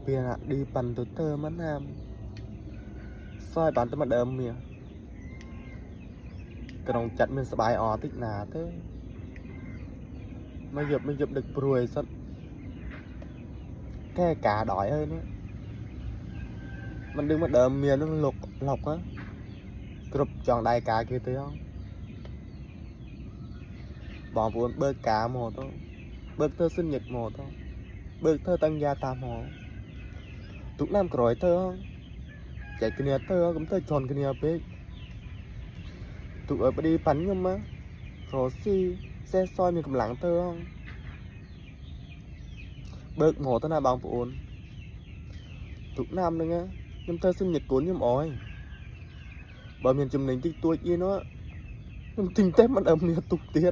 bia nè đi bàn từ tơ mất nam soi bàn tới mặt đơm mìa cái đồng chặt mình sẽ bài ó tích nà thế mới dập được ruồi sắt cái cả đói hơn nữa mình đứng mặt đơm mìa nó lục lọc á cướp chọn đại cá kia thấy không bỏ vốn bơ cá mồ thôi bơ thơ sinh nhật mồ thôi bơ thơ tăng gia tam mồ tụi nam cõi thơ không chạy cái nhà thơ cũng thơ tròn cái nhà bếp tụi ở đi bắn nhưng mà rồi xe soi mình cầm lặng thơ không bớt mồ thơ nào bằng vốn tụi nam nữa nghe nhưng thơ sinh nhật cuốn nhưng ôi bởi miền chùm nính tích tuổi yên đó nhưng tình tết mà đầm liệt tục tiết